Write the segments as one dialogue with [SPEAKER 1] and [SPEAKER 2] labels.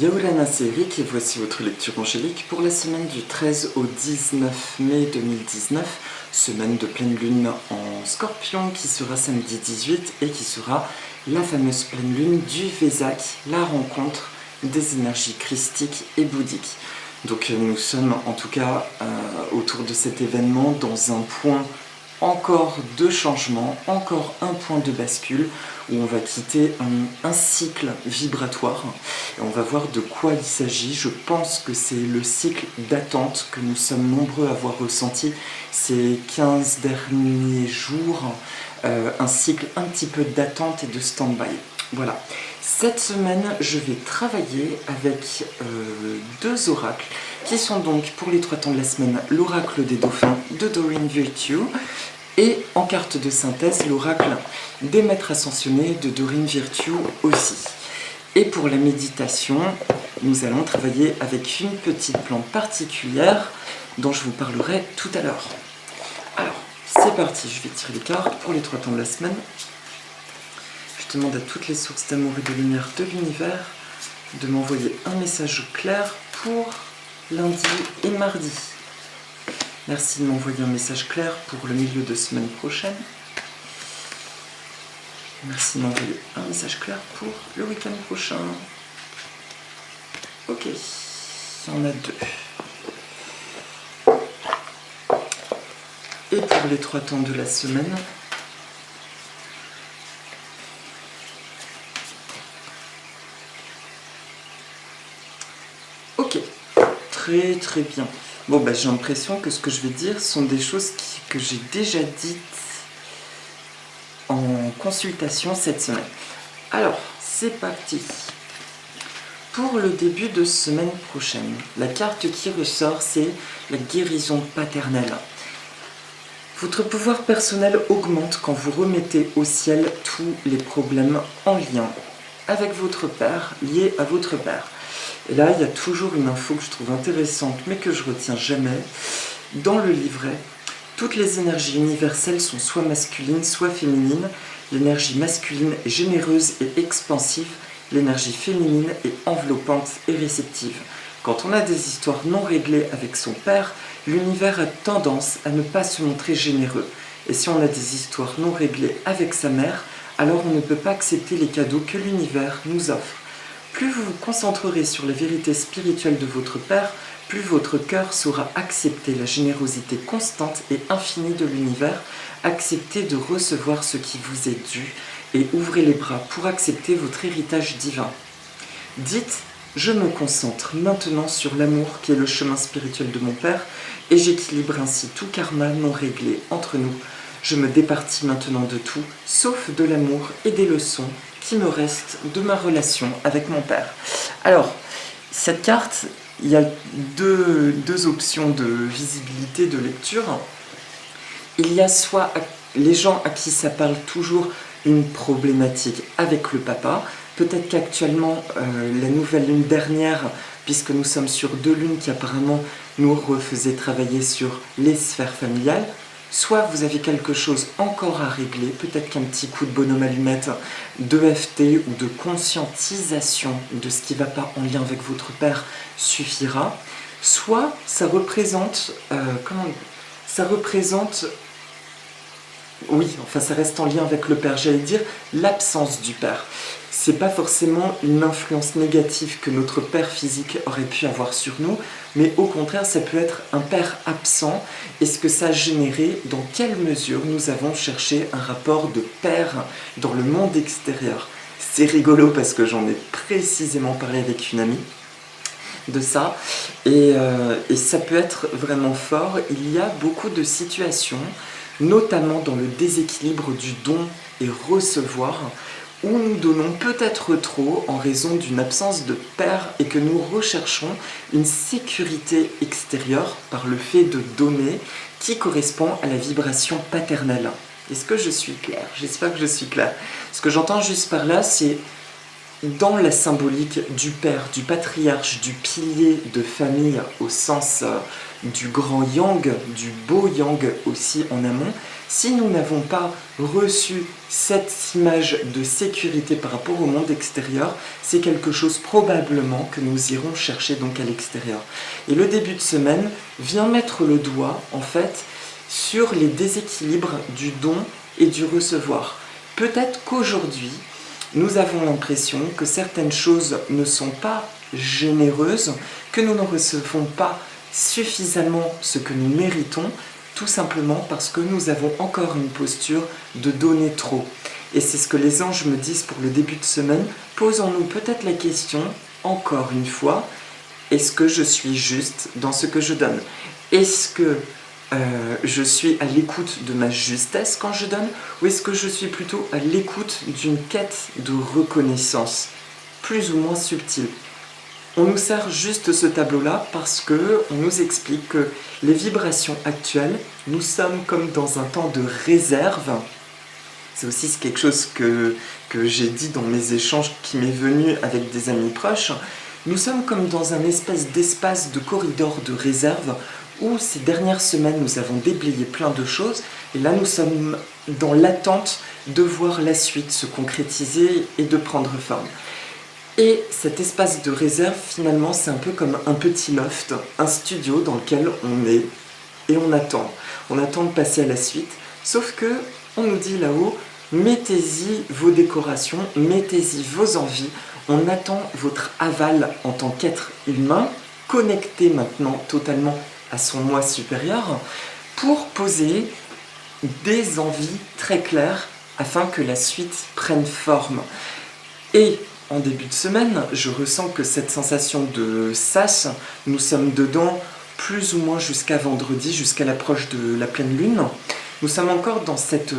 [SPEAKER 1] Yaoulana, c'est Eric et voici votre lecture angélique pour la semaine du 13 au 19 mai 2019, semaine de pleine lune en Scorpion qui sera samedi 18 et qui sera la fameuse pleine lune du Vésac, la rencontre des énergies christiques et bouddhiques. Donc nous sommes en tout cas autour de cet événement dans un point encore de changement, encore un point de bascule où on va quitter un cycle vibratoire et on va voir de quoi il s'agit. Je pense que c'est le cycle d'attente que nous sommes nombreux à avoir ressenti ces 15 derniers jours, un cycle un petit peu d'attente et de stand-by. Voilà. Cette semaine, je vais travailler avec deux oracles qui sont donc pour les 3 temps de la semaine l'oracle des dauphins de Doreen Virtue et en carte de synthèse l'oracle des maîtres ascensionnés de Doreen Virtue aussi. Et pour la méditation, nous allons travailler avec une petite plante particulière dont je vous parlerai tout à l'heure. Alors, c'est parti, je vais tirer les cartes pour les 3 temps de la semaine. Je demande à toutes les sources d'amour et de lumière de l'univers de m'envoyer un message clair pour lundi et mardi. Merci de m'envoyer un message clair pour le milieu de semaine prochaine. Merci de m'envoyer un message clair pour le week-end prochain. Ok, il y en a 2. Et pour les 3 temps de la semaine, ok, très bien. Bon, j'ai l'impression que ce que je vais dire sont des choses que j'ai déjà dites en consultation cette semaine. Alors, c'est parti. Pour le début de semaine prochaine, la carte qui ressort, c'est la guérison paternelle. Votre pouvoir personnel augmente quand vous remettez au ciel tous les problèmes en lien avec votre père, liés à votre père. Et là, il y a toujours une info que je trouve intéressante, mais que je retiens jamais. Dans le livret, toutes les énergies universelles sont soit masculines, soit féminines. L'énergie masculine est généreuse et expansive. L'énergie féminine est enveloppante et réceptive. Quand on a des histoires non réglées avec son père, l'univers a tendance à ne pas se montrer généreux. Et si on a des histoires non réglées avec sa mère, alors on ne peut pas accepter les cadeaux que l'univers nous offre. Plus vous vous concentrerez sur la vérité spirituelle de votre père, plus votre cœur saura accepter la générosité constante et infinie de l'univers, accepter de recevoir ce qui vous est dû et ouvrez les bras pour accepter votre héritage divin. Dites « Je me concentre maintenant sur l'amour qui est le chemin spirituel de mon père et j'équilibre ainsi tout karma non réglé entre nous. Je me départis maintenant de tout, sauf de l'amour et des leçons qui me restent de ma relation avec mon père. » Alors, cette carte, il y a deux options de visibilité, de lecture. Il y a soit les gens à qui ça parle toujours une problématique avec le papa. Peut-être qu'actuellement, la nouvelle lune dernière, puisque nous sommes sur 2 lunes qui apparemment nous refaisaient travailler sur les sphères familiales, soit vous avez quelque chose encore à régler, peut-être qu'un petit coup de bonhomme allumette d'EFT ou de conscientisation de ce qui ne va pas en lien avec votre père suffira, soit ça représente, oui, enfin ça reste en lien avec le père, j'allais dire l'absence du père. C'est pas forcément une influence négative que notre père physique aurait pu avoir sur nous, mais au contraire, ça peut être un père absent. Et ce que ça a généré, dans quelle mesure nous avons cherché un rapport de père dans le monde extérieur. C'est rigolo parce que j'en ai précisément parlé avec une amie de ça, et ça peut être vraiment fort. Il y a beaucoup de situations, notamment dans le déséquilibre du don et recevoir, où nous donnons peut-être trop en raison d'une absence de père et que nous recherchons une sécurité extérieure par le fait de donner qui correspond à la vibration paternelle. Est-ce que je suis claire? J'espère que je suis claire. Ce que j'entends juste par là, c'est dans la symbolique du père, du patriarche, du pilier de famille au sens du grand yang, du beau yang aussi en amont, si nous n'avons pas reçu cette image de sécurité par rapport au monde extérieur, c'est quelque chose probablement que nous irons chercher donc à l'extérieur. Et le début de semaine vient mettre le doigt en fait sur les déséquilibres du don et du recevoir. Peut-être qu'aujourd'hui, nous avons l'impression que certaines choses ne sont pas généreuses, que nous ne recevons pas suffisamment ce que nous méritons, tout simplement parce que nous avons encore une posture de donner trop. Et c'est ce que les anges me disent pour le début de semaine. Posons-nous peut-être la question, encore une fois, est-ce que je suis juste dans ce que je donne? Est-ce que je suis à l'écoute de ma justesse quand je donne, ou est-ce que je suis plutôt à l'écoute d'une quête de reconnaissance, plus ou moins subtile? On nous sert juste ce tableau-là parce qu'on nous explique que les vibrations actuelles, nous sommes comme dans un temps de réserve. C'est aussi quelque chose que j'ai dit dans mes échanges qui m'est venu avec des amis proches. Nous sommes comme dans un espèce d'espace de corridor de réserve où ces dernières semaines nous avons déblayé plein de choses et là nous sommes dans l'attente de voir la suite se concrétiser et de prendre forme. Et cet espace de réserve, finalement, c'est un peu comme un petit loft, un studio dans lequel on est et on attend. On attend de passer à la suite, sauf que on nous dit là-haut, mettez-y vos décorations, mettez-y vos envies, on attend votre aval en tant qu'être humain, connecté maintenant totalement à son moi supérieur, pour poser des envies très claires afin que la suite prenne forme. Et en début de semaine, je ressens que cette sensation de sas, nous sommes dedans plus ou moins jusqu'à vendredi, jusqu'à l'approche de la pleine lune. Nous sommes encore dans cette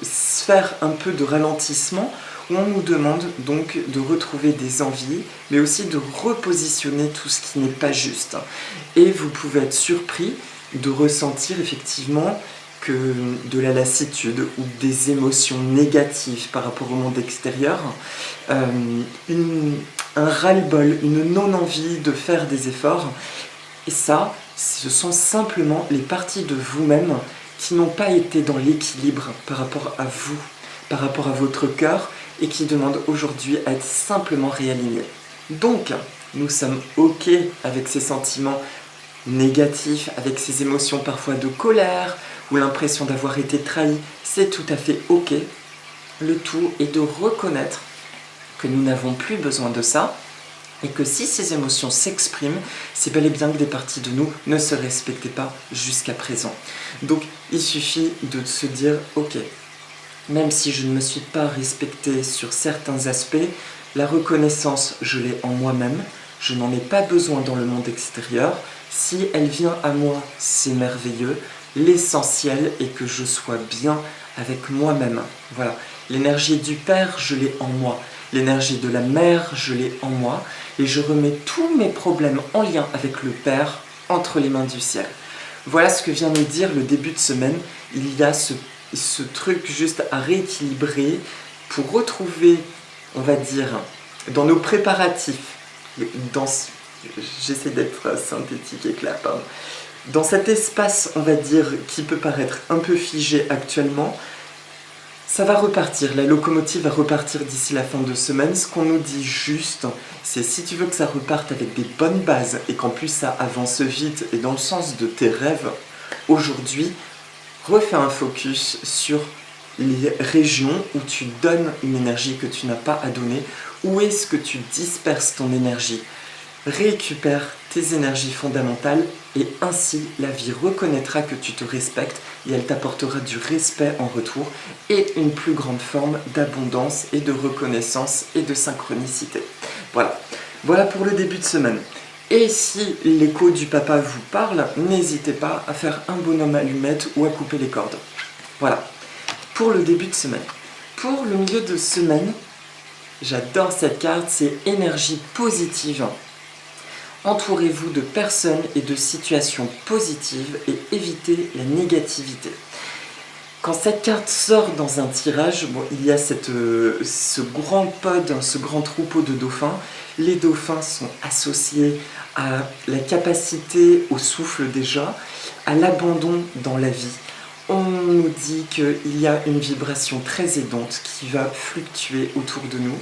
[SPEAKER 1] sphère un peu de ralentissement où on nous demande donc de retrouver des envies, mais aussi de repositionner tout ce qui n'est pas juste. Et vous pouvez être surpris de ressentir effectivement que de la lassitude ou des émotions négatives par rapport au monde extérieur, un ras-le-bol, une non-envie de faire des efforts. Et ça, ce sont simplement les parties de vous-même qui n'ont pas été dans l'équilibre par rapport à vous, par rapport à votre cœur, et qui demandent aujourd'hui à être simplement réalignés. Donc, nous sommes OK avec ces sentiments négatifs, avec ces émotions parfois de colère, ou l'impression d'avoir été trahi, c'est tout à fait OK. Le tout est de reconnaître que nous n'avons plus besoin de ça, et que si ces émotions s'expriment, c'est bel et bien que des parties de nous ne se respectaient pas jusqu'à présent. Donc il suffit de se dire, ok, même si je ne me suis pas respecté sur certains aspects, la reconnaissance, je l'ai en moi-même, je n'en ai pas besoin dans le monde extérieur. Si elle vient à moi, c'est merveilleux. L'essentiel est que je sois bien avec moi-même. Voilà. L'énergie du Père, je l'ai en moi. L'énergie de la Mère, je l'ai en moi. Et je remets tous mes problèmes en lien avec le Père entre les mains du ciel. Voilà ce que vient nous dire le début de semaine. Il y a ce truc juste à rééquilibrer pour retrouver, on va dire, dans nos préparatifs, j'essaie d'être synthétique et clair, pardon. Dans cet espace, on va dire, qui peut paraître un peu figé actuellement, ça va repartir, la locomotive va repartir d'ici la fin de semaine. Ce qu'on nous dit juste, c'est si tu veux que ça reparte avec des bonnes bases et qu'en plus ça avance vite et dans le sens de tes rêves, aujourd'hui, refais un focus sur les régions où tu donnes une énergie que tu n'as pas à donner. Où est-ce que tu disperses ton énergie ? Récupère tes énergies fondamentales et ainsi la vie reconnaîtra que tu te respectes et elle t'apportera du respect en retour et une plus grande forme d'abondance et de reconnaissance et de synchronicité. Voilà pour le début de semaine. Et si l'écho du papa vous parle, n'hésitez pas à faire un bonhomme allumette ou à couper les cordes. Voilà, pour le début de semaine. Pour le milieu de semaine, j'adore cette carte, c'est énergie positive. Entourez-vous de personnes et de situations positives et évitez la négativité. Quand cette carte sort dans un tirage, il y a ce grand pod, ce grand troupeau de dauphins. Les dauphins sont associés à la capacité au souffle déjà, à l'abandon dans la vie. On nous dit qu'il y a une vibration très aidante qui va fluctuer autour de nous,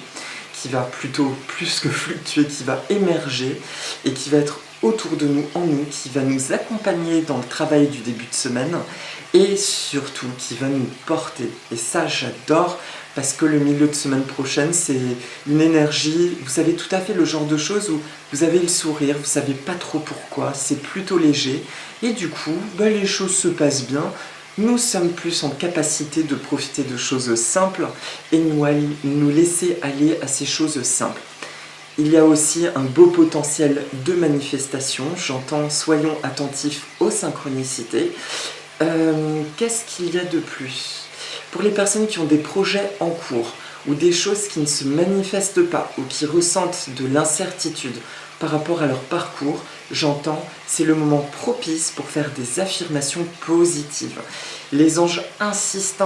[SPEAKER 1] qui va plutôt plus que fluctuer, qui va émerger et qui va être autour de nous, en nous, qui va nous accompagner dans le travail du début de semaine et surtout qui va nous porter. Et ça, j'adore parce que le milieu de semaine prochaine, c'est une énergie, vous savez, tout à fait le genre de choses où vous avez le sourire, vous savez pas trop pourquoi, c'est plutôt léger et du coup, les choses se passent bien. Nous sommes plus en capacité de profiter de choses simples et nous laisser aller à ces choses simples. Il y a aussi un beau potentiel de manifestation. J'entends, soyons attentifs aux synchronicités. Qu'est-ce qu'il y a de plus? Pour les personnes qui ont des projets en cours ou des choses qui ne se manifestent pas ou qui ressentent de l'incertitude par rapport à leur parcours, j'entends, c'est le moment propice pour faire des affirmations positives. Les anges insistent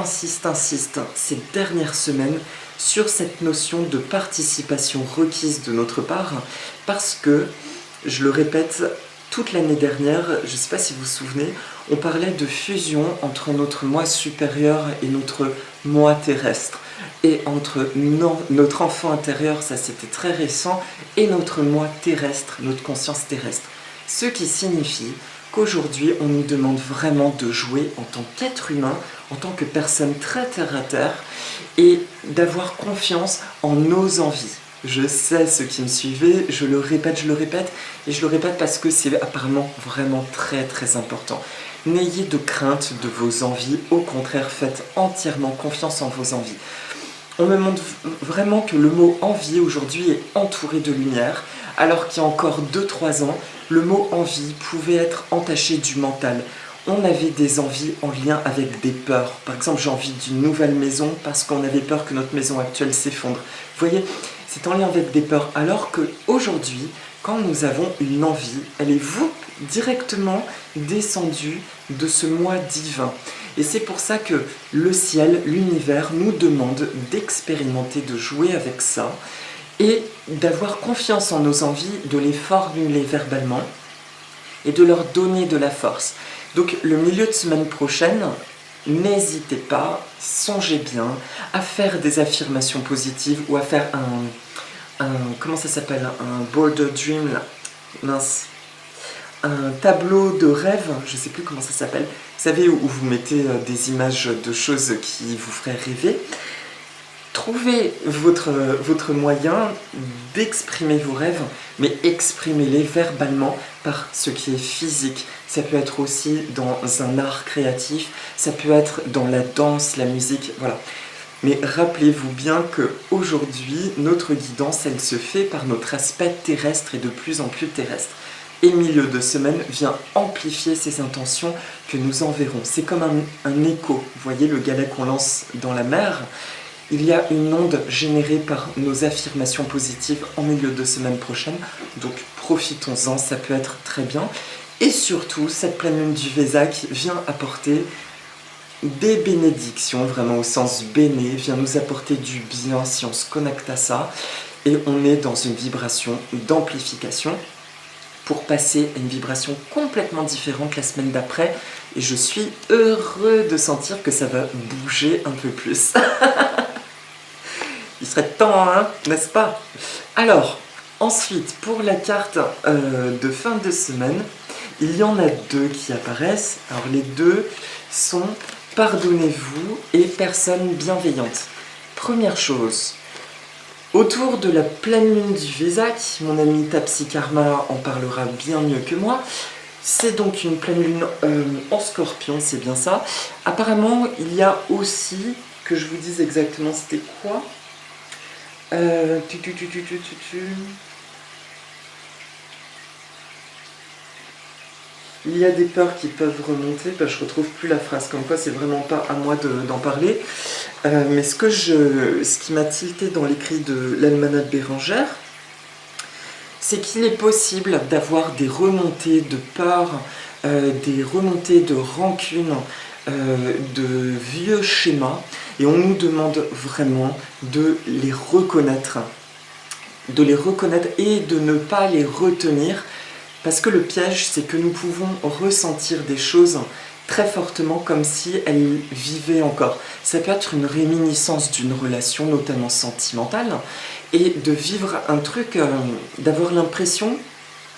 [SPEAKER 1] ces dernières semaines sur cette notion de participation requise de notre part parce que, je le répète, toute l'année dernière, je ne sais pas si vous vous souvenez, on parlait de fusion entre notre moi supérieur et notre moi terrestre. Et entre notre enfant intérieur, ça c'était très récent, et notre moi terrestre, notre conscience terrestre. Ce qui signifie qu'aujourd'hui, on nous demande vraiment de jouer en tant qu'être humain, en tant que personne très terre à terre, et d'avoir confiance en nos envies. Je sais, ceux qui me suivaient, je le répète, et je le répète parce que c'est apparemment vraiment très très important. N'ayez de crainte de vos envies, au contraire, faites entièrement confiance en vos envies. On me montre vraiment que le mot envie aujourd'hui est entouré de lumière, alors qu'il y a encore 2-3 ans, le mot envie pouvait être entaché du mental. On avait des envies en lien avec des peurs. Par exemple, j'ai envie d'une nouvelle maison parce qu'on avait peur que notre maison actuelle s'effondre. Vous voyez, c'est en lien avec des peurs. Alors qu'aujourd'hui, quand nous avons une envie, elle est directement descendue de ce moi divin. Et c'est pour ça que le ciel, l'univers nous demande d'expérimenter, de jouer avec ça et d'avoir confiance en nos envies, de les formuler verbalement et de leur donner de la force. Donc le milieu de semaine prochaine, n'hésitez pas, songez bien à faire des affirmations positives ou à faire comment ça s'appelle, un board dream là, mince, un tableau de rêve, je ne sais plus comment ça s'appelle, vous savez, où vous mettez des images de choses qui vous feraient rêver. Trouvez votre moyen d'exprimer vos rêves, mais exprimez-les verbalement par ce qui est physique. Ça peut être aussi dans un art créatif, ça peut être dans la danse, la musique, voilà. Mais rappelez-vous bien qu'aujourd'hui, notre guidance, elle se fait par notre aspect terrestre et de plus en plus terrestre. Et milieu de semaine vient amplifier ces intentions que nous enverrons. C'est comme un écho, vous voyez le galet qu'on lance dans la mer. Il y a une onde générée par nos affirmations positives en milieu de semaine prochaine, donc profitons-en, ça peut être très bien. Et surtout, cette pleine lune du Vésac vient apporter des bénédictions, vraiment au sens béné, vient nous apporter du bien si on se connecte à ça, et on est dans une vibration d'amplification pour passer à une vibration complètement différente la semaine d'après, et je suis heureux de sentir que ça va bouger un peu plus. Il serait temps, hein, n'est-ce pas? Alors, ensuite, pour la carte de fin de semaine, il y en a 2 qui apparaissent. Alors, les 2 sont « Pardonnez-vous » et « Personne bienveillante ». Première chose, autour de la pleine lune du Vésac, mon ami Tapsi Karma en parlera bien mieux que moi, c'est donc une pleine lune en Scorpion, c'est bien ça. Apparemment, il y a aussi, que je vous dise exactement c'était quoi, il y a des peurs qui peuvent remonter, je retrouve plus la phrase, comme quoi c'est vraiment pas à moi d'en parler. Mais ce qui m'a tilté dans l'écrit de l'Almanach Bérengère, c'est qu'il est possible d'avoir des remontées de peur, des remontées de rancune, de vieux schémas, et on nous demande vraiment de les reconnaître et de ne pas les retenir, Parce que le piège, c'est que nous pouvons ressentir des choses très fortement comme si elles vivaient encore. Ça peut être une réminiscence d'une relation, notamment sentimentale, et de vivre un truc, d'avoir l'impression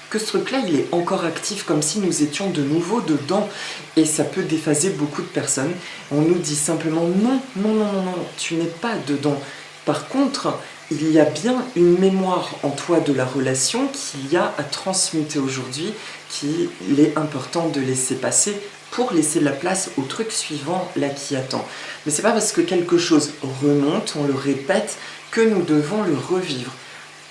[SPEAKER 1] que ce truc-là, il est encore actif, comme si nous étions de nouveau dedans. Et ça peut déphaser beaucoup de personnes. On nous dit simplement non, non, non, non, non, tu n'es pas dedans. Par contre, il y a bien une mémoire en toi de la relation qu'il y a à transmuter aujourd'hui, qu'il est important de laisser passer pour laisser la place au truc suivant là qui attend. Mais c'est pas parce que quelque chose remonte, on le répète, que nous devons le revivre.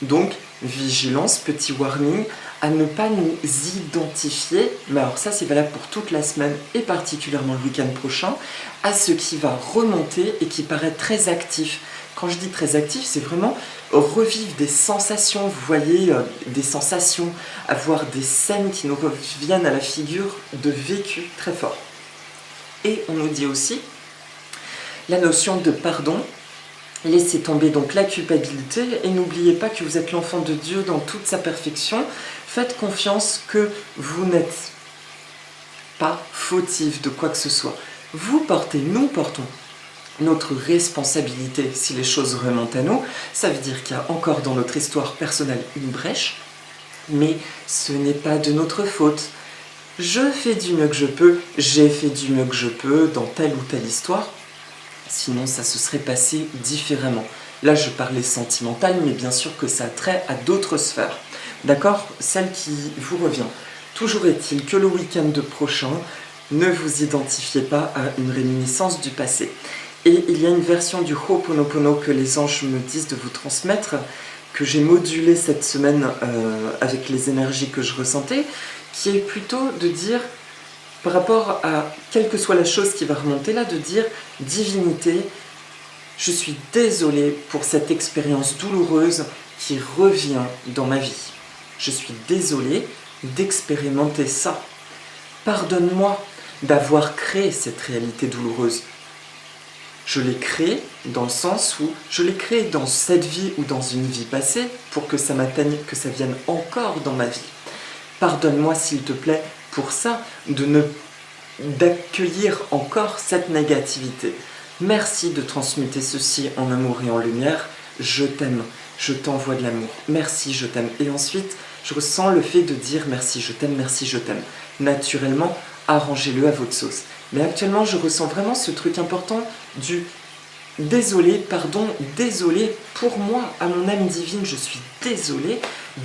[SPEAKER 1] Donc, vigilance, petit warning, à ne pas nous identifier, mais alors ça c'est valable pour toute la semaine et particulièrement le week-end prochain, à ce qui va remonter et qui paraît très actif. Quand je dis très actif, c'est vraiment revivre des sensations, vous voyez, des sensations, avoir des scènes qui nous reviennent à la figure de vécu très fort. Et on nous dit aussi la notion de pardon. Laissez tomber donc la culpabilité et n'oubliez pas que vous êtes l'enfant de Dieu dans toute sa perfection. Faites confiance que vous n'êtes pas fautif de quoi que ce soit. Nous portons notre responsabilité si les choses remontent à nous. Ça veut dire qu'il y a encore dans notre histoire personnelle une brèche, mais ce n'est pas de notre faute. Je fais du mieux que je peux, j'ai fait du mieux que je peux dans telle ou telle histoire. Sinon, ça se serait passé différemment. Là, je parlais sentimental, mais bien sûr que ça a trait à d'autres sphères. D'accord? Celle qui vous revient. Toujours est-il que le week-end prochain, ne vous identifiez pas à une réminiscence du passé. Et il y a une version du Ho'oponopono que les anges me disent de vous transmettre, que j'ai modulé cette semaine avec les énergies que je ressentais, qui est plutôt de dire, par rapport à quelle que soit la chose qui va remonter là, de dire « Divinité, je suis désolé pour cette expérience douloureuse qui revient dans ma vie. Je suis désolé d'expérimenter ça. Pardonne-moi d'avoir créé cette réalité douloureuse. Je l'ai créée dans le sens où je l'ai créée dans cette vie ou dans une vie passée pour que ça m'atteigne, que ça vienne encore dans ma vie. Pardonne-moi s'il te plaît pour ça, d'accueillir encore cette négativité. Merci de transmuter ceci en amour et en lumière. Je t'aime, je t'envoie de l'amour. Merci, je t'aime. Et ensuite, je ressens le fait de dire merci, je t'aime, merci, je t'aime. Naturellement, arrangez-le à votre sauce. Mais actuellement, je ressens vraiment ce truc important du désolé, pardon, désolé pour moi, à mon âme divine, je suis désolé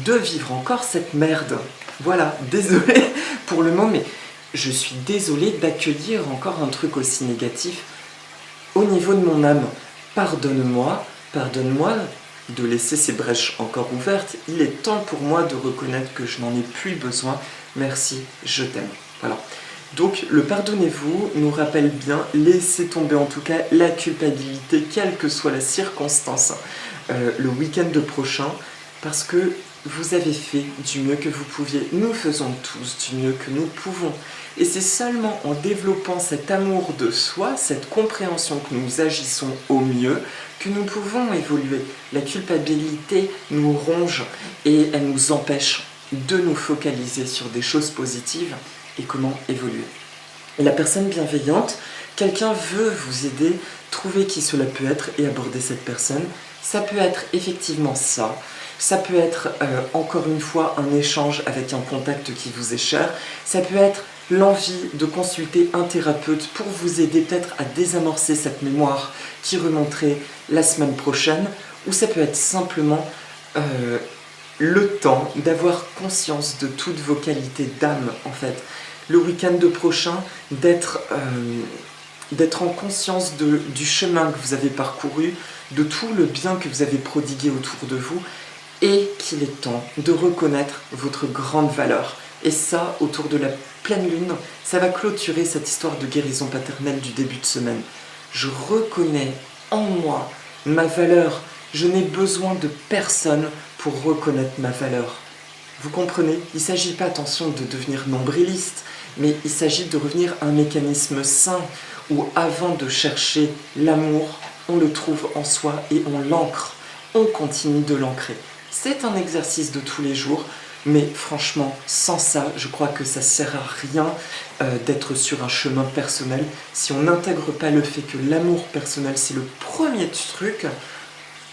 [SPEAKER 1] de vivre encore cette merde. Voilà, désolé pour le mot, mais je suis désolé d'accueillir encore un truc aussi négatif au niveau de mon âme. Pardonne-moi de laisser ces brèches encore ouvertes. Il est temps pour moi de reconnaître que je n'en ai plus besoin. Merci, je t'aime. Voilà. Donc le pardonnez-vous nous rappelle bien, laissez tomber en tout cas la culpabilité, quelle que soit la circonstance, le week-end prochain, parce que vous avez fait du mieux que vous pouviez. Nous faisons tous du mieux que nous pouvons. Et c'est seulement en développant cet amour de soi, cette compréhension que nous agissons au mieux, que nous pouvons évoluer. La culpabilité nous ronge et elle nous empêche de nous focaliser sur des choses positives et comment évoluer. Et la personne bienveillante, quelqu'un veut vous aider, trouver qui cela peut être et aborder cette personne. Ça peut être effectivement ça. Ça peut être, encore une fois, un échange avec un contact qui vous est cher. Ça peut être l'envie de consulter un thérapeute pour vous aider peut-être à désamorcer cette mémoire qui remonterait la semaine prochaine. Ou ça peut être simplement le temps d'avoir conscience de toutes vos qualités d'âme, en fait. Le week-end prochain, d'être en conscience du chemin que vous avez parcouru, de tout le bien que vous avez prodigué autour de vous, et qu'il est temps de reconnaître votre grande valeur. Et ça, autour de la pleine lune, ça va clôturer cette histoire de guérison paternelle du début de semaine. Je reconnais en moi ma valeur. Je n'ai besoin de personne pour reconnaître ma valeur. Vous comprenez? Il ne s'agit pas, attention, de devenir nombriliste, mais il s'agit de revenir à un mécanisme sain où avant de chercher l'amour, on le trouve en soi et on l'ancre. On continue de l'ancrer. C'est un exercice de tous les jours. Mais franchement, sans ça, je crois que ça sert à rien d'être sur un chemin personnel. Si on n'intègre pas le fait que l'amour personnel, c'est le premier truc,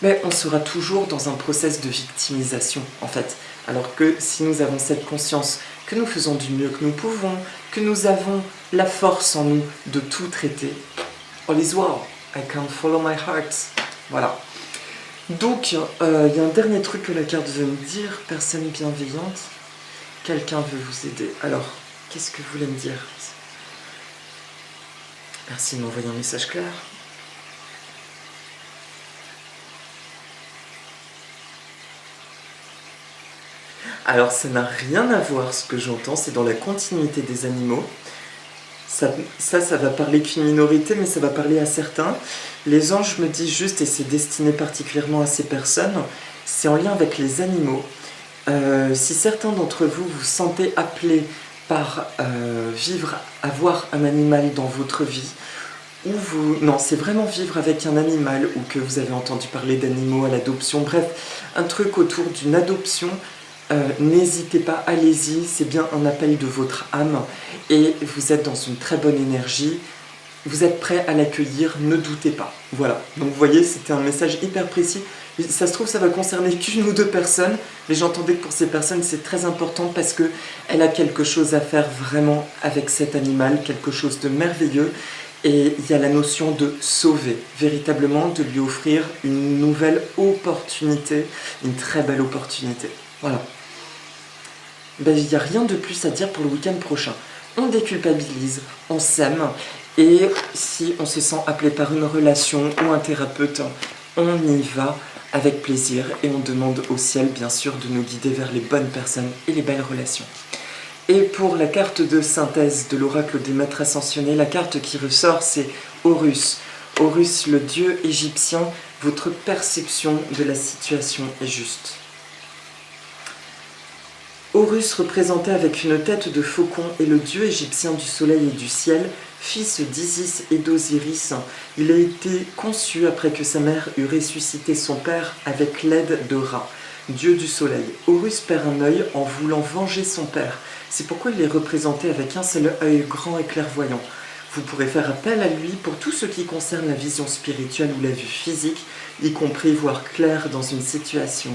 [SPEAKER 1] mais on sera toujours dans un process de victimisation, en fait. Alors que si nous avons cette conscience que nous faisons du mieux que nous pouvons, que nous avons la force en nous de tout traiter, all is well, I can follow my heart. Voilà. Donc, il y a un dernier truc que la carte veut me dire, personne bienveillante, quelqu'un veut vous aider. Alors, qu'est-ce que vous voulez me dire? Merci de m'envoyer un message clair. Alors, ça n'a rien à voir, ce que j'entends, c'est dans la continuité des animaux. Ça va parler qu'une minorité, mais ça va parler à certains. Les anges me disent juste, et c'est destiné particulièrement à ces personnes, c'est en lien avec les animaux. Si certains d'entre vous vous sentez appelés par avoir un animal dans votre vie, non, c'est vraiment vivre avec un animal, ou que vous avez entendu parler d'animaux à l'adoption, bref, un truc autour d'une adoption, n'hésitez pas, allez-y, c'est bien un appel de votre âme et vous êtes dans une très bonne énergie, vous êtes prêt à l'accueillir, ne doutez pas. Voilà, donc vous voyez, c'était un message hyper précis. Ça se trouve, ça va concerner qu'une ou deux personnes, mais j'entendais que pour ces personnes, c'est très important parce qu'elle a quelque chose à faire vraiment avec cet animal, quelque chose de merveilleux. Et il y a la notion de sauver, véritablement, de lui offrir une nouvelle opportunité, une très belle opportunité. Voilà. Ben, il n'y a rien de plus à dire pour le week-end prochain. On déculpabilise, on s'aime, et si on se sent appelé par une relation ou un thérapeute, on y va avec plaisir et on demande au ciel, bien sûr, de nous guider vers les bonnes personnes et les belles relations. Et pour la carte de synthèse de l'oracle des maîtres ascensionnés, la carte qui ressort, c'est Horus. Horus, le dieu égyptien, votre perception de la situation est juste. Horus, représenté avec une tête de faucon, est le dieu égyptien du soleil et du ciel, fils d'Isis et d'Osiris. Il a été conçu après que sa mère eut ressuscité son père avec l'aide de Ra, dieu du soleil. Horus perd un œil en voulant venger son père. C'est pourquoi il est représenté avec un seul œil grand et clairvoyant. Vous pourrez faire appel à lui pour tout ce qui concerne la vision spirituelle ou la vue physique, y compris voir clair dans une situation.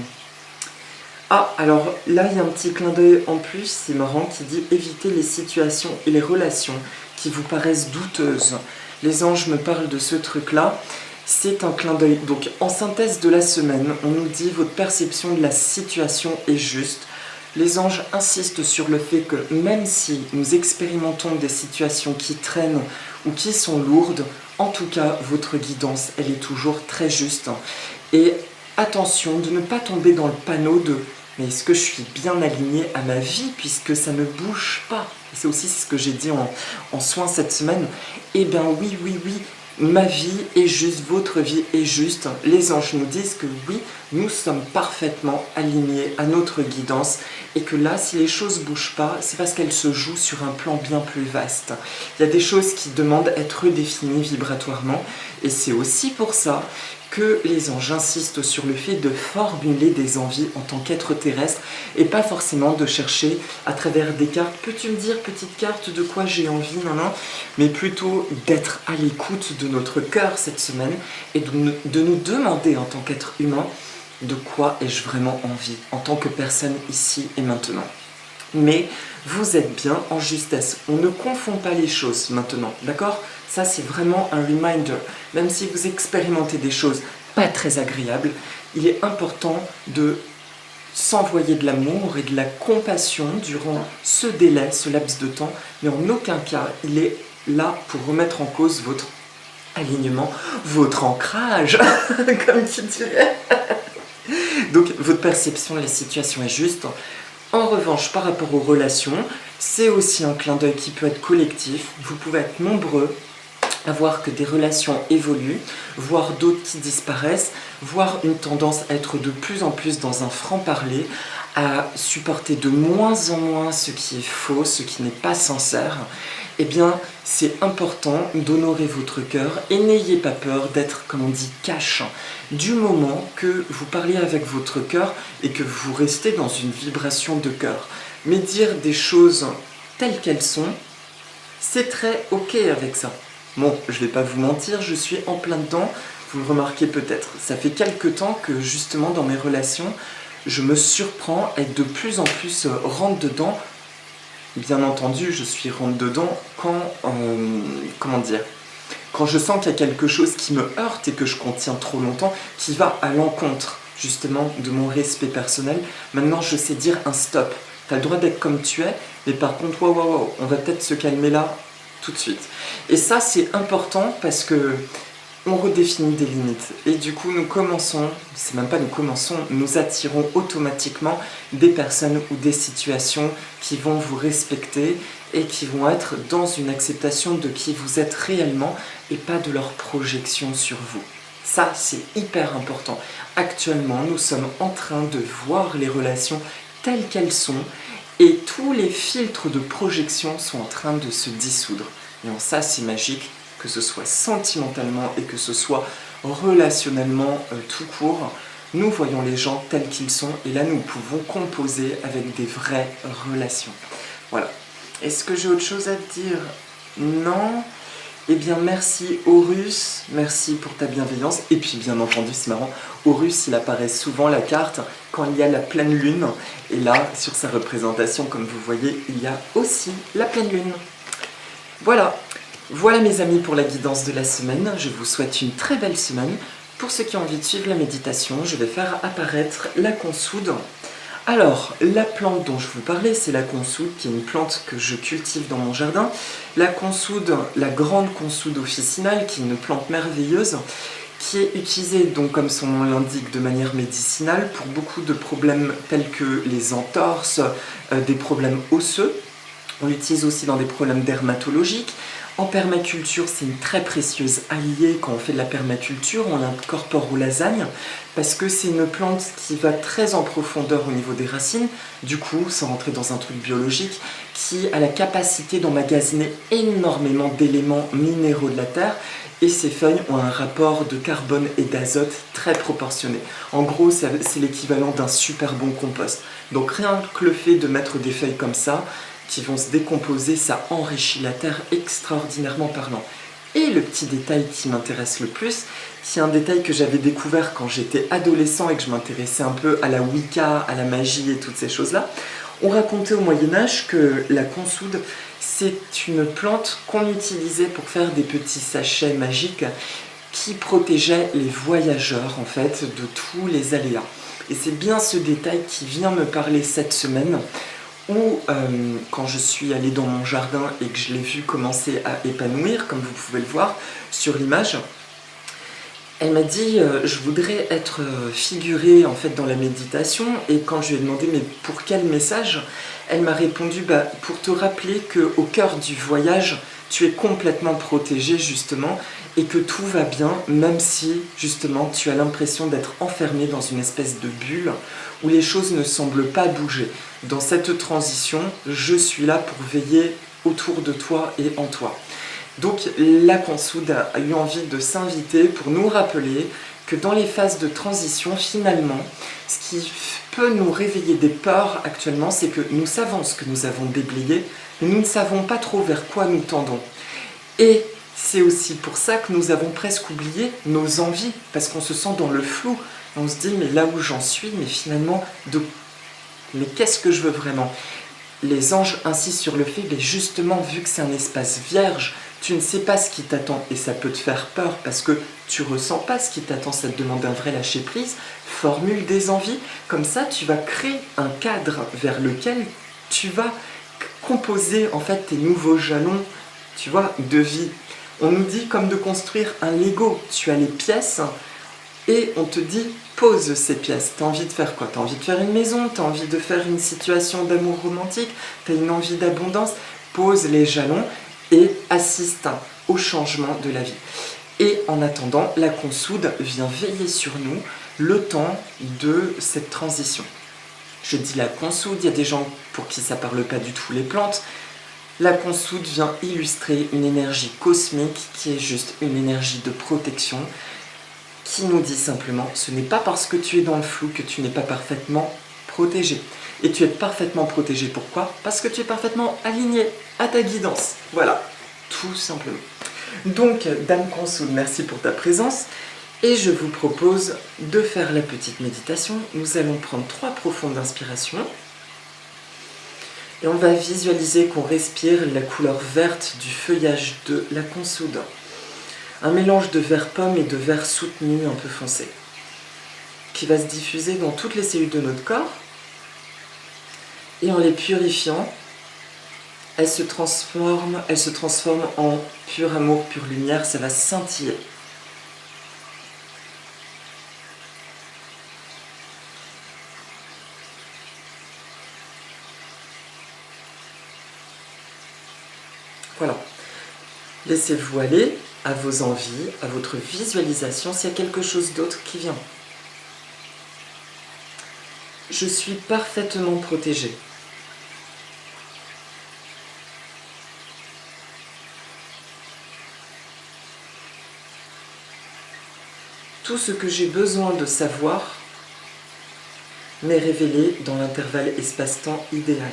[SPEAKER 1] Ah, alors là, il y a un petit clin d'œil en plus, c'est marrant, qui dit « Évitez les situations et les relations qui vous paraissent douteuses ». Les anges me parlent de ce truc-là. C'est un clin d'œil. Donc, en synthèse de la semaine, on nous dit « Votre perception de la situation est juste ». Les anges insistent sur le fait que même si nous expérimentons des situations qui traînent ou qui sont lourdes, en tout cas, votre guidance, elle est toujours très juste. Et attention de ne pas tomber dans le panneau de « mais est-ce que je suis bien aligné à ma vie puisque ça ne bouge pas ?» C'est aussi ce que j'ai dit en soins cette semaine. Eh bien oui, ma vie est juste, votre vie est juste. Les anges nous disent que oui, nous sommes parfaitement alignés à notre guidance et que là, si les choses ne bougent pas, c'est parce qu'elles se jouent sur un plan bien plus vaste. Il y a des choses qui demandent à être redéfinies vibratoirement et c'est aussi pour ça que les anges insistent sur le fait de formuler des envies en tant qu'être terrestre et pas forcément de chercher à travers des cartes. Peux-tu me dire, petite carte, de quoi j'ai envie, non, mais plutôt d'être à l'écoute de notre cœur cette semaine et de nous demander en tant qu'être humain de quoi ai-je vraiment envie en tant que personne ici et maintenant. Mais vous êtes bien en justesse. On ne confond pas les choses maintenant, d'accord ? Ça, c'est vraiment un reminder. Même si vous expérimentez des choses pas très agréables, il est important de s'envoyer de l'amour et de la compassion durant ce délai, ce laps de temps, mais en aucun cas, il est là pour remettre en cause votre alignement, votre ancrage, comme tu dirais. Donc, votre perception de la situation est juste. En revanche, par rapport aux relations, c'est aussi un clin d'œil qui peut être collectif. Vous pouvez être nombreux à voir que des relations évoluent, voir d'autres qui disparaissent, voir une tendance à être de plus en plus dans un franc-parler, à supporter de moins en moins ce qui est faux, ce qui n'est pas sincère. eh bien, c'est important d'honorer votre cœur et n'ayez pas peur d'être, comme on dit, cash. Du moment que vous parlez avec votre cœur et que vous restez dans une vibration de cœur. Mais dire des choses telles qu'elles sont, c'est très ok avec ça. Bon, je vais pas vous mentir, je suis en plein dedans, vous le remarquez peut-être. Ça fait quelques temps que justement dans mes relations, je me surprends à être de plus en plus rentre dedans. Bien entendu, je suis rentre dedans quand, comment dire, quand je sens qu'il y a quelque chose qui me heurte et que je contiens trop longtemps, qui va à l'encontre justement de mon respect personnel. Maintenant, je sais dire un stop. Tu as le droit d'être comme tu es, mais par contre, wow, on va peut-être se calmer là tout de suite. Et ça, c'est important parce que on redéfinit des limites. Et du coup, nous commençons, c'est même pas nous commençons, nous attirons automatiquement des personnes ou des situations qui vont vous respecter et qui vont être dans une acceptation de qui vous êtes réellement et pas de leur projection sur vous. Ça, c'est hyper important. Actuellement, nous sommes en train de voir les relations telles qu'elles sont et tous les filtres de projection sont en train de se dissoudre. Et en ça, c'est magique, que ce soit sentimentalement et que ce soit relationnellement tout court. Nous voyons les gens tels qu'ils sont et là, nous pouvons composer avec des vraies relations. Voilà. Est-ce que j'ai autre chose à te dire? Non. Eh bien, merci Horus, merci pour ta bienveillance. Et puis, bien entendu, c'est marrant, Horus, il apparaît souvent la carte quand il y a la pleine lune. Et là, sur sa représentation, comme vous voyez, il y a aussi la pleine lune. Voilà mes amis pour la guidance de la semaine. Je vous souhaite une très belle semaine. Pour ceux qui ont envie de suivre la méditation, je vais faire apparaître la consoude. Alors, la plante dont je vous parlais, c'est la consoude, qui est une plante que je cultive dans mon jardin. La consoude, la grande consoude officinale, qui est une plante merveilleuse, qui est utilisée, donc, comme son nom l'indique, de manière médicinale pour beaucoup de problèmes tels que les entorses, des problèmes osseux. On l'utilise aussi dans des problèmes dermatologiques. En permaculture, c'est une très précieuse alliée. Quand on fait de la permaculture, on l'incorpore aux lasagnes parce que c'est une plante qui va très en profondeur au niveau des racines, du coup, sans rentrer dans un truc biologique, qui a la capacité d'emmagasiner énormément d'éléments minéraux de la terre et ses feuilles ont un rapport de carbone et d'azote très proportionné. En gros, c'est l'équivalent d'un super bon compost. Donc rien que le fait de mettre des feuilles comme ça, qui vont se décomposer, ça enrichit la terre extraordinairement parlant. Et le petit détail qui m'intéresse le plus, c'est un détail que j'avais découvert quand j'étais adolescent et que je m'intéressais un peu à la Wicca, à la magie et toutes ces choses-là. On racontait au Moyen-Âge que la consoude, c'est une plante qu'on utilisait pour faire des petits sachets magiques qui protégeaient les voyageurs en fait de tous les aléas. Et c'est bien ce détail qui vient me parler cette semaine, où quand je suis allée dans mon jardin et que je l'ai vu commencer à épanouir, comme vous pouvez le voir sur l'image, elle m'a dit je voudrais être figurée en fait dans la méditation, et quand je lui ai demandé mais pour quel message, elle m'a répondu pour te rappeler qu'au cœur du voyage tu es complètement protégée justement et que tout va bien, même si justement tu as l'impression d'être enfermé dans une espèce de bulle où les choses ne semblent pas bouger. Dans cette transition, je suis là pour veiller autour de toi et en toi. Donc la consoude a eu envie de s'inviter pour nous rappeler que dans les phases de transition, finalement, ce qui peut nous réveiller des peurs actuellement, c'est que nous savons ce que nous avons déblayé, mais nous ne savons pas trop vers quoi nous tendons. Et c'est aussi pour ça que nous avons presque oublié nos envies, parce qu'on se sent dans le flou. On se dit, mais là où j'en suis, mais finalement, mais qu'est-ce que je veux vraiment? Les anges insistent sur le fait, mais justement, vu que c'est un espace vierge, tu ne sais pas ce qui t'attend et ça peut te faire peur parce que tu ressens pas ce qui t'attend, ça te demande un vrai lâcher-prise. Formule des envies, comme ça tu vas créer un cadre vers lequel tu vas composer en fait tes nouveaux jalons, tu vois, de vie. On nous dit comme de construire un Lego, tu as les pièces et on te dit pose ces pièces. T'as envie de faire quoi? T'as envie de faire une maison, t'as envie de faire une situation d'amour romantique, t'as une envie d'abondance, pose les jalons et assiste au changement de la vie. Et en attendant, la consoude vient veiller sur nous le temps de cette transition. Je dis la consoude, il y a des gens pour qui ça ne parle pas du tout les plantes. La consoude vient illustrer une énergie cosmique qui est juste une énergie de protection qui nous dit simplement ce n'est pas parce que tu es dans le flou que tu n'es pas parfaitement protégé. Et tu es parfaitement protégé. Pourquoi? Parce que tu es parfaitement aligné à ta guidance. Voilà, tout simplement. Donc, Dame Consoude, merci pour ta présence. Et je vous propose de faire la petite méditation. Nous allons prendre 3 profondes inspirations. Et on va visualiser qu'on respire la couleur verte du feuillage de la consoude. Un mélange de vert pomme et de vert soutenu un peu foncé, qui va se diffuser dans toutes les cellules de notre corps. Et en les purifiant, elle se transforme en pur amour, pure lumière, ça va scintiller. Voilà. Laissez-vous aller à vos envies, à votre visualisation, s'il y a quelque chose d'autre qui vient. Je suis parfaitement protégée. Tout ce que j'ai besoin de savoir m'est révélé dans l'intervalle espace-temps idéal.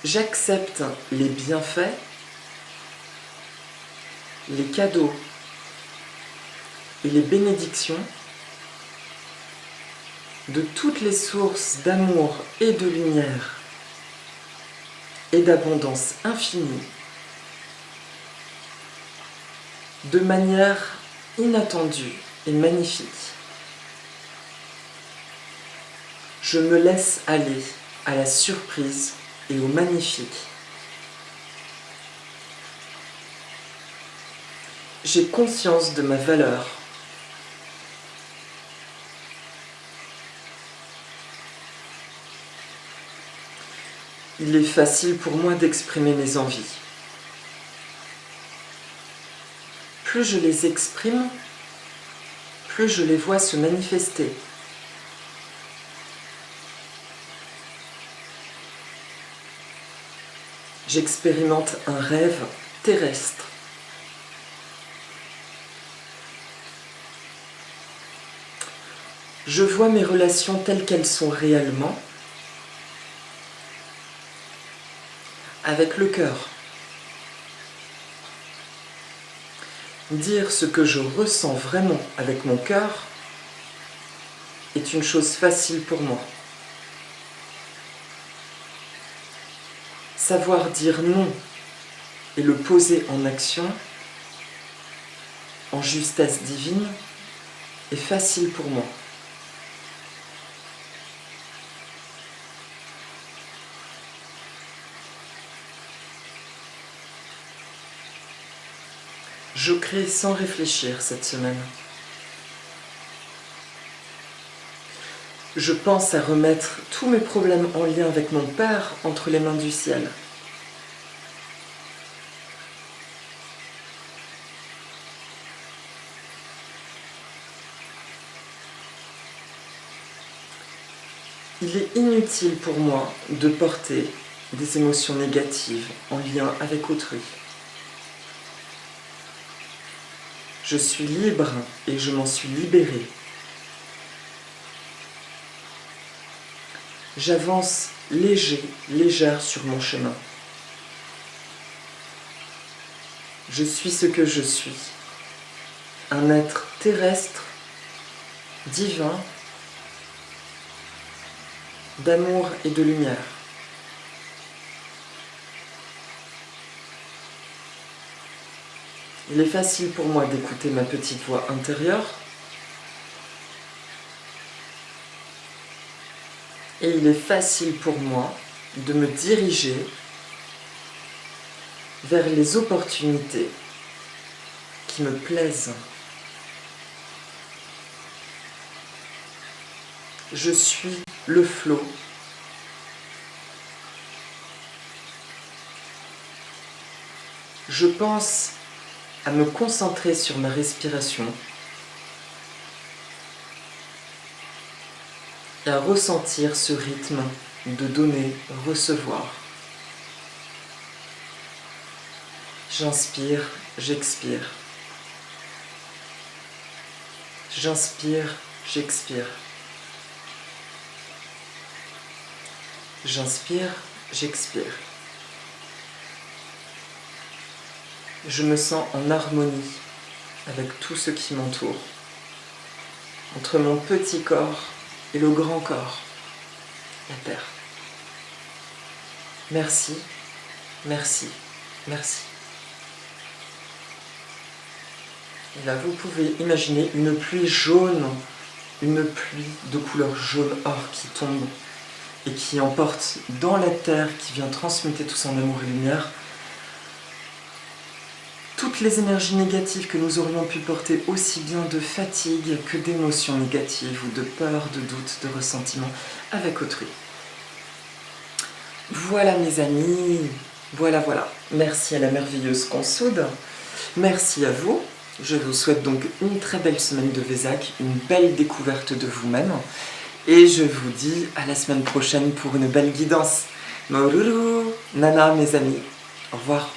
[SPEAKER 1] J'accepte les bienfaits, les cadeaux et les bénédictions de toutes les sources d'amour et de lumière et d'abondance infinie de manière inattendue et magnifique. Je me laisse aller à la surprise et au magnifique. J'ai conscience de ma valeur. Il est facile pour moi d'exprimer mes envies. Plus je les exprime, plus je les vois se manifester. J'expérimente un rêve terrestre. Je vois mes relations telles qu'elles sont réellement, avec le cœur. Dire ce que je ressens vraiment avec mon cœur est une chose facile pour moi. Savoir dire non et le poser en action, en justesse divine, est facile pour moi. Je crée sans réfléchir cette semaine. Je pense à remettre tous mes problèmes en lien avec mon Père entre les mains du ciel. Il est inutile pour moi de porter des émotions négatives en lien avec autrui. Je suis libre et je m'en suis libérée. J'avance léger, légère sur mon chemin. Je suis ce que je suis, un être terrestre, divin, d'amour et de lumière. Il est facile pour moi d'écouter ma petite voix intérieure et il est facile pour moi de me diriger vers les opportunités qui me plaisent. Je suis le flot. Je pense à me concentrer sur ma respiration et à ressentir ce rythme de donner, recevoir. J'inspire, j'expire. J'inspire, j'expire. J'inspire, j'expire. Je me sens en harmonie avec tout ce qui m'entoure, entre mon petit corps et le grand corps, la Terre. Merci, merci, merci. Et là, vous pouvez imaginer une pluie jaune, une pluie de couleur jaune or qui tombe et qui emporte dans la terre, qui vient transmuter tout son amour et lumière, toutes les énergies négatives que nous aurions pu porter, aussi bien de fatigue que d'émotions négatives ou de peur, de doute, de ressentiment avec autrui. Voilà mes amis, voilà. Merci à la merveilleuse Consoude, merci à vous. Je vous souhaite donc une très belle semaine de Vésac, une belle découverte de vous-même. Et je vous dis à la semaine prochaine pour une belle guidance. Maururu, Nana mes amis, au revoir.